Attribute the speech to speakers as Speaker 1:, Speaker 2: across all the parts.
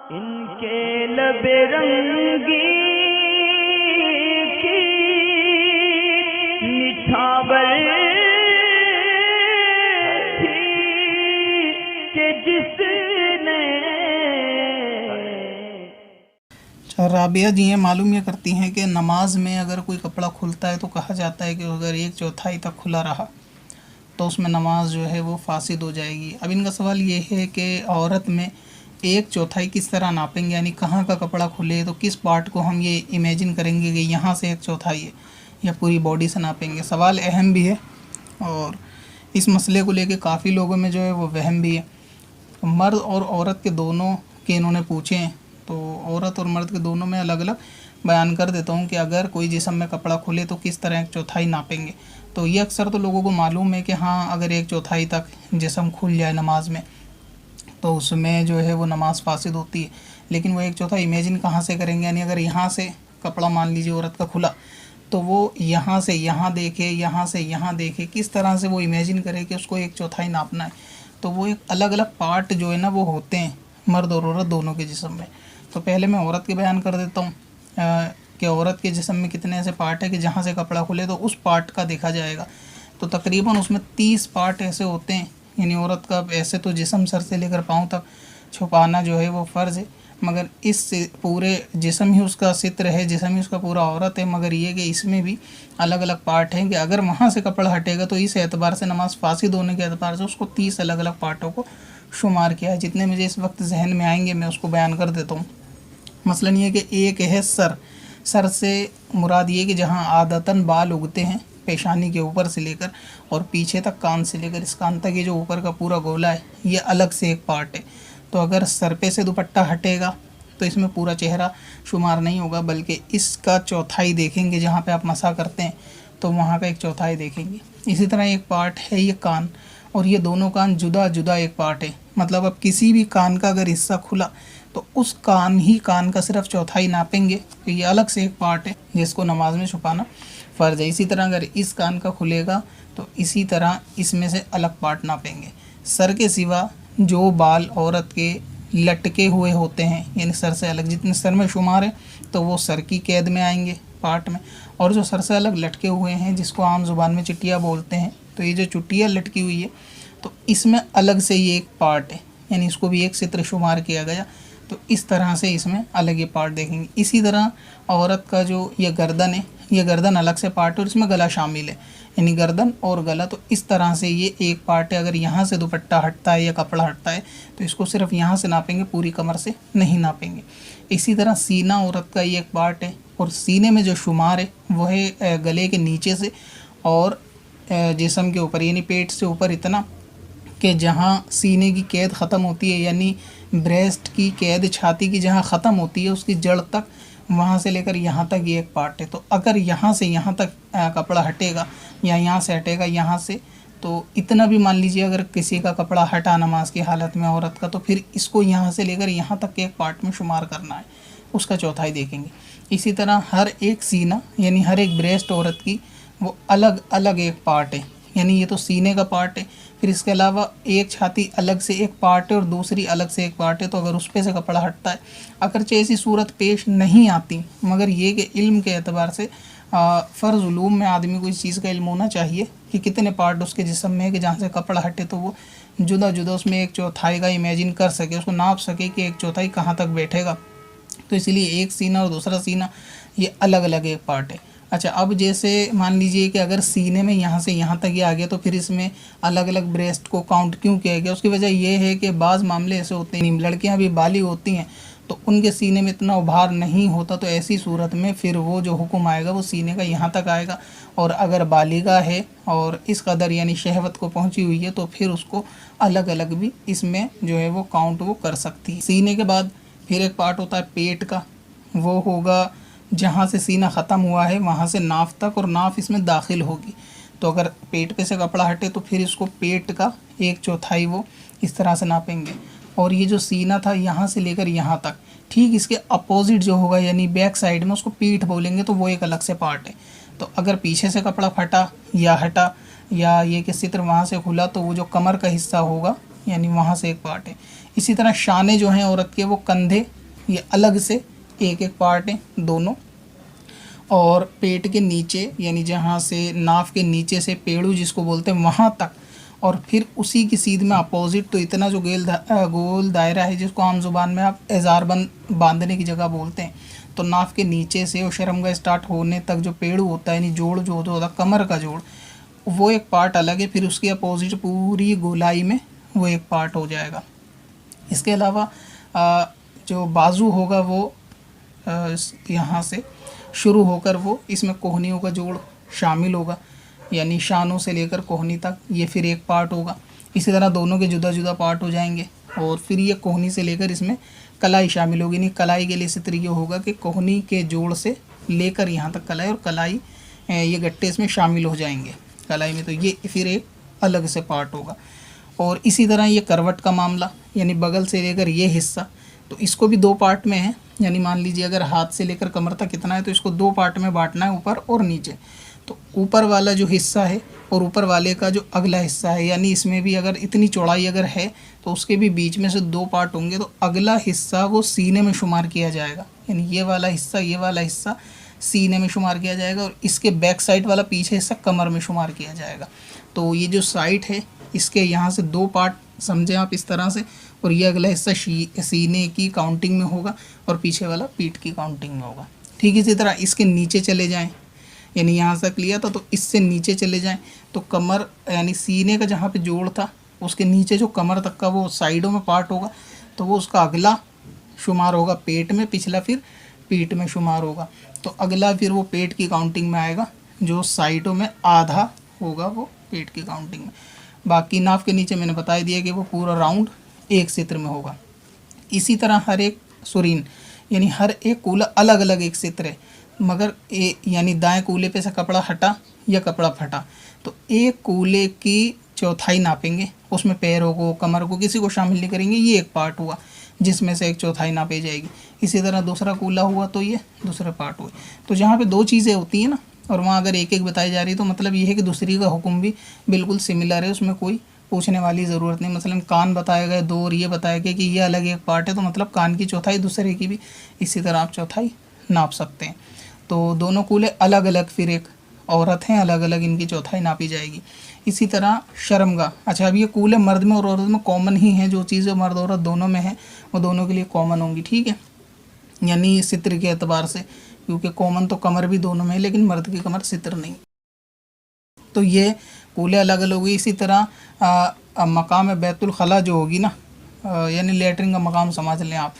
Speaker 1: इनके लबे रंगी की निछावर थी कि जिसने।
Speaker 2: राबिया जी हैं मालूम ये करती हैं कि नमाज में अगर कोई कपड़ा खुलता है तो कहा जाता है कि अगर 1/4 तक खुला रहा तो उसमें नमाज जो है वो फासिद हो जाएगी। अब इनका सवाल ये है कि औरत में 1/4 किस तरह नापेंगे, यानी कहाँ का कपड़ा खुले तो किस पार्ट को हम ये इमेजिन करेंगे कि यहाँ से 1/4 है या पूरी बॉडी से नापेंगे। सवाल अहम भी है और इस मसले को लेके काफ़ी लोगों में जो है वो वहम भी है। तो मर्द और औरत के दोनों के इन्होंने पूछे हैं, तो औरत और मर्द के दोनों में अलग अलग बयान कर देता हूँ कि अगर कोई जिस्म में कपड़ा खुले तो किस तरह 1/4 नापेंगे। तो ये अक्सर तो लोगों को मालूम है कि हाँ अगर 1/4 तक जिस्म खुल जाए नमाज में तो उसमें जो है वो नमाज फासिद होती है। लेकिन वो 1/4 इमेजिन कहाँ से करेंगे, यानी अगर यहाँ से कपड़ा मान लीजिए औरत का खुला तो वो यहाँ से यहाँ देखे, यहाँ से यहाँ देखे, किस तरह से वो इमेजिन करे कि उसको 1/4 नापना है। तो वो एक अलग अलग पार्ट जो है ना वो होते हैं मर्द और औरत दोनों के जिस्म में। तो पहले मैं औरत के बयान कर देता हूँ कि औरत के जिस्म में कितने ऐसे पार्ट है कि जहाँ से कपड़ा खुले तो उस पार्ट का देखा जाएगा। तो तकरीबन उसमें 30 पार्ट ऐसे होते हैं, यानी औरत का ऐसे तो जिस्म सर से लेकर पाँव तक छुपाना जो है वो फ़र्ज़ है, मगर इस पूरे जिस्म ही उसका सित्र है, जिस्म ही उसका पूरा औरत है। मगर ये कि इसमें भी अलग अलग पार्ट हैं कि अगर वहाँ से कपड़ा हटेगा तो इस एतबार से नमाज फासिद होने के एतबार से उसको 30 अलग अलग पार्टों को शुमार किया है। जितने मुझे इस वक्त जहन में आएंगे मैं उसको बयान कर देता हूँ। मसलन ये कि एक है सर से मुराद ये कि जहाँ आदतन बाल उगते हैं पेशानी के ऊपर से लेकर और पीछे तक कान से लेकर इस कान तक ये जो ऊपर का पूरा गोला है ये अलग से एक पार्ट है। तो अगर सर पे से दुपट्टा हटेगा तो इसमें पूरा चेहरा शुमार नहीं होगा, बल्कि इसका 1/4 देखेंगे। जहाँ पे आप मसा करते हैं तो वहाँ का 1/4 देखेंगे। इसी तरह एक पार्ट है ये कान, और ये दोनों कान जुदा जुदा एक पार्ट है। मतलब अब किसी भी कान का अगर हिस्सा खुला तो उस कान का सिर्फ 1/4 नापेंगे, तो ये अलग से एक पार्ट है जिसको नमाज में छुपाना फ़र्ज़ है। इसी तरह अगर इस कान का खुलेगा तो इसी तरह इसमें से अलग पार्ट नापेंगे। सर के सिवा जो बाल औरत के लटके हुए होते हैं, यानी सर से अलग जितने सर में शुमार है तो वो सर की कैद में आएंगे पार्ट में, और जो सर से अलग लटके हुए हैं जिसको आम ज़ुबान में चुटिया बोलते हैं, तो ये जो चुटिया लटकी हुई है तो इसमें अलग से ये एक पार्ट है, यानी इसको भी एक सित्र शुमार किया गया। तो इस तरह से इसमें अलग ये पार्ट देखेंगे। इसी तरह औरत का जो ये गर्दन है, ये गर्दन अलग से पार्ट है और इसमें गला शामिल है, यानी गर्दन और गला। तो इस तरह से ये एक पार्ट है। अगर यहाँ से दुपट्टा हटता है या कपड़ा हटता है तो इसको सिर्फ यहाँ से नापेंगे, पूरी कमर से नहीं नापेंगे। इसी तरह सीना औरत का ये एक पार्ट है, और सीने में जो शुमार है वो है गले के नीचे से और जिस्म के ऊपर, यानी पेट से ऊपर इतना कि जहाँ सीने की कैद ख़त्म होती है, यानी ब्रेस्ट की कैद छाती की जहाँ ख़त्म होती है उसकी जड़ तक, वहाँ से लेकर यहाँ तक ये एक पार्ट है। तो अगर यहाँ से यहाँ तक कपड़ा हटेगा या यहाँ से हटेगा यहाँ से, तो इतना भी मान लीजिए अगर किसी का कपड़ा हटा नमाज की हालत में औरत का, तो फिर इसको यहाँ से लेकर यहाँ तक के एक पार्ट में शुमार करना है, उसका 1/4 देखेंगे। इसी तरह हर एक सीना यानी हर एक ब्रेस्ट औरत की वो अलग अलग एक पार्ट है, यानी ये तो सीने का पार्ट है। फिर इसके अलावा एक छाती अलग से एक पार्ट है और दूसरी अलग से एक पार्ट है। तो अगर उस पे से कपड़ा हटता है, अगरचे ऐसी सूरत पेश नहीं आती, मगर ये कि इल्म के एतबार से फ़र्ज़ उलूम में आदमी को इस चीज़ का इल्म होना चाहिए कि कितने पार्ट उसके जिस्म में है कि जहाँ से कपड़ा हटे तो वो जुदा जुदा उसमें 1/4 का इमेजिन कर सके, उसको नाप सके कि 1/4 कहाँ तक बैठेगा। तो इसलिए एक सीना और दूसरा सीना ये अलग अलग एक पार्ट है। अच्छा, अब जैसे मान लीजिए कि अगर सीने में यहाँ से यहाँ तक ये आ गया तो फिर इसमें अलग अलग ब्रेस्ट को काउंट क्यों किया गया? उसकी वजह ये है कि बाज़ मामले ऐसे होते हैं, लड़कियाँ भी बालिग होती हैं तो उनके सीने में इतना उभार नहीं होता, तो ऐसी सूरत में फिर वो जो हुक्म आएगा वो सीने का यहाँ तक आएगा। और अगर बालिगा है और इस कदर यानी शहवत को पहुँची हुई है तो फिर उसको अलग अलग भी इसमें जो है वो काउंट वो कर सकती है। सीने के बाद फिर एक पार्ट होता है पेट का, वो होगा जहाँ से सीना ख़त्म हुआ है वहाँ से नाफ तक, और नाफ इसमें दाखिल होगी। तो अगर पेट पे से कपड़ा हटे तो फिर इसको पेट का 1/4 वो इस तरह से नापेंगे। और ये जो सीना था यहाँ से लेकर यहाँ तक, ठीक इसके अपोजिट जो होगा यानी बैक साइड में, उसको पीठ बोलेंगे, तो वो एक अलग से पार्ट है। तो अगर पीछे से कपड़ा फटा या हटा या ये कि सित्र वहाँ से खुला तो वो जो कमर का हिस्सा होगा यानी वहाँ से एक पार्ट है। इसी तरह शाने जो हैं औरत के वो कंधे ये अलग से एक एक पार्ट है दोनों। और पेट के नीचे यानी जहाँ से नाफ के नीचे से पेड़ू जिसको बोलते हैं वहाँ तक, और फिर उसी की सीध में अपोजिट, तो इतना जो गोल दायरा है जिसको आम जुबान में आप एजार बांधने की जगह बोलते हैं, तो नाफ के नीचे से और शर्मगा स्टार्ट होने तक जो पेड़ू होता है यानी जोड़ जो होता है कमर का जोड़, वो एक पार्ट अलग है। फिर उसके अपोजिट पूरी गोलाई में वो एक पार्ट हो जाएगा। इसके अलावा जो बाजू होगा वो यहाँ से शुरू होकर वो इसमें कोहनियों का जोड़ शामिल होगा, यानी शानों से लेकर कोहनी तक ये फिर एक पार्ट होगा। इसी तरह दोनों के जुदा जुदा पार्ट हो जाएंगे। और फिर ये कोहनी से लेकर इसमें कलाई शामिल होगी। नहीं, कलाई के लिए इसी तरीके होगा कि कोहनी के जोड़ से लेकर यहाँ तक कलाई, और कलाई ये गट्टे इसमें शामिल हो जाएंगे कलाई में, तो ये फिर एक अलग से पार्ट होगा। और इसी तरह ये करवट का मामला, यानी बगल से लेकर ये हिस्सा, तो इसको भी दो पार्ट में है। यानी मान लीजिए अगर हाथ से लेकर कमर तक कितना है तो इसको दो पार्ट में बांटना है, ऊपर और नीचे। तो ऊपर वाला जो हिस्सा है और ऊपर वाले का जो अगला हिस्सा है, यानी इसमें भी अगर इतनी चौड़ाई अगर है तो उसके भी बीच में से दो पार्ट होंगे, तो अगला हिस्सा वो सीने में शुमार किया जाएगा। यानी ये वाला हिस्सा सीने में शुमार किया जाएगा, और इसके बैक साइड वाला पीछे हिस्सा कमर में शुमार किया जाएगा। तो ये जो साइड है इसके यहाँ से दो पार्ट समझें आप इस तरह से, और ये अगला हिस्सा सीने की काउंटिंग में होगा और पीछे वाला पीठ की काउंटिंग में होगा। ठीक इसी तरह इसके नीचे चले जाएं, यानी यहाँ तक लिया था तो इससे नीचे चले जाएं तो कमर यानी सीने का जहाँ पे जोड़ था उसके नीचे जो कमर तक का वो साइडों में पार्ट होगा, तो वो उसका अगला शुमार होगा पेट में, पिछला फिर पीठ में शुमार होगा। तो अगला फिर वो पेट की काउंटिंग में आएगा, जो साइडों में आधा होगा वो पेट की काउंटिंग में। बाकी नाफ के नीचे मैंने बता दिया कि वो पूरा राउंड एक चित्र में होगा। इसी तरह हर एक सुरीन यानी हर एक कूला अलग अलग एक चित्र है, मगर यानी दाएं कूले पे से कपड़ा हटा या कपड़ा फटा तो एक कूले की चौथाई नापेंगे, उसमें पैरों को कमर को किसी को शामिल नहीं करेंगे, ये एक पार्ट हुआ जिसमें से एक चौथाई नापी जाएगी। इसी तरह दूसरा कूला हुआ तो ये दूसरे पार्ट हुए। तो जहाँ पे दो चीज़ें होती हैं ना और वहाँ अगर एक एक बताई जा रही है तो मतलब ये है कि दूसरी का हुक्म भी बिल्कुल सिमिलर है, उसमें कोई पूछने वाली ज़रूरत नहीं। मसलन कान बताया गया दो और ये बताया गया कि ये अलग एक पार्ट है, तो मतलब कान की चौथाई दूसरे की भी इसी तरह आप चौथाई नाप सकते हैं। तो दोनों कूले अलग अलग फिर एक औरत हैं, अलग अलग इनकी चौथाई नापी जाएगी। इसी तरह शर्मगा, अच्छा अब ये कूले मर्द में और औरत में कॉमन ही हैं, जो चीज़ें मर्द औरत दोनों में हैं वो दोनों के लिए कॉमन होंगी। ठीक है, यानी सित्र के एतबार से, क्योंकि कॉमन तो कमर भी दोनों में है लेकिन मर्द की कमर सित्र नहीं। तो ये कूले अलग अलग होगी। इसी तरह मकाम बैतुल खला जो होगी ना, यानी लेटरिन का मकाम समझ लें आप,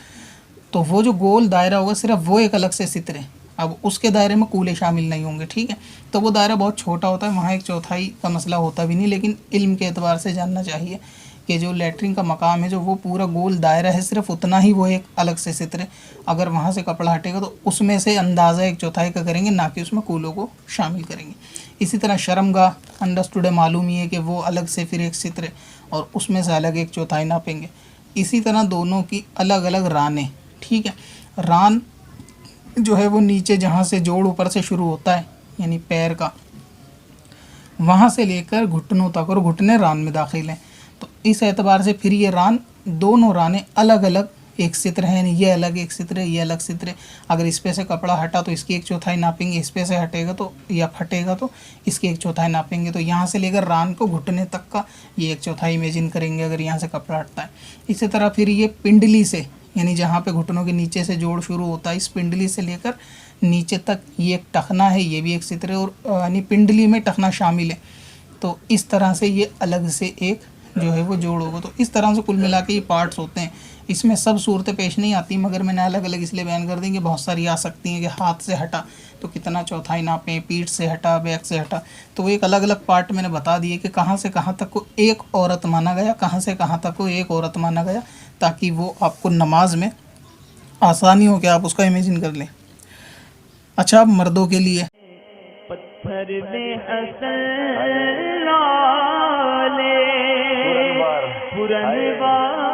Speaker 2: तो वो जो गोल दायरा होगा सिर्फ वो एक अलग से सित्र है। अब उसके दायरे में कूले शामिल नहीं होंगे। ठीक है, तो वो दायरा बहुत छोटा होता है, वहाँ एक चौथाई का मसला होता भी नहीं। लेकिन इल्म के एतबार से जानना चाहिए कि जो लेटरिन का मकाम है जो वो पूरा गोल दायरा है, सिर्फ उतना ही वो एक अलग से सित्र है। अगर वहाँ से कपड़ा हटेगा तो उसमें से अंदाज़ा एक चौथाई का करेंगे, ना कि उसमें कूलों को शामिल करेंगे। इसी तरह शर्मगाह अंडरस्टूड है, मालूम ही है कि वो अलग से फिर एक सित्र है और उसमें से अलग एक चौथाई नापेंगे। इसी तरह दोनों की अलग अलग रानें। ठीक है, रान जो है वो नीचे जहाँ से जोड़ ऊपर से शुरू होता है यानी पैर का, वहाँ से लेकर घुटनों तक, और घुटने रान में दाखिल हैं। तो इस एतबार से फिर ये रान दोनों रानें अलग अलग एक सित्र है, यानी ये अलग एक सित्र है, ये अलग सित्र है। अगर इस पे से कपड़ा हटा तो इसकी एक चौथाई नापेंगे, इस पे से हटेगा तो या फटेगा तो इसकी एक चौथाई नापेंगे। तो यहाँ से लेकर रान को घुटने तक का ये एक चौथाई इमेजिन करेंगे अगर यहाँ से कपड़ा हटता है। इसी तरह फिर ये पिंडली से, यानी जहाँ पे घुटनों के नीचे से जोड़ शुरू होता है, इस पिंडली से लेकर नीचे तक ये एक टखना है, ये भी एक सित्र है, और यानी पिंडली में टखना शामिल है। तो इस तरह से ये अलग से एक जो है वो जोड़ होगा। तो इस तरह से कुल मिला के ये पार्ट्स होते हैं। इसमें सब सूरतें पेश नहीं आती, मगर मैंने अलग अलग इसलिए बयान कर दी कि बहुत सारी आ सकती हैं कि हाथ से हटा तो कितना चौथाई नापें, पीठ से हटा, बैक से हटा, तो वो एक अलग अलग पार्ट मैंने बता दिए कि कहाँ से कहाँ तक को एक औरत माना गया, कहाँ से कहाँ तक को एक औरत माना गया, ताकि वो आपको नमाज में आसानी हो कि आप उसका इमेजिन कर लें। अच्छा, अब मर्दों के लिए
Speaker 1: पत्थर में असल लाले पुरनवार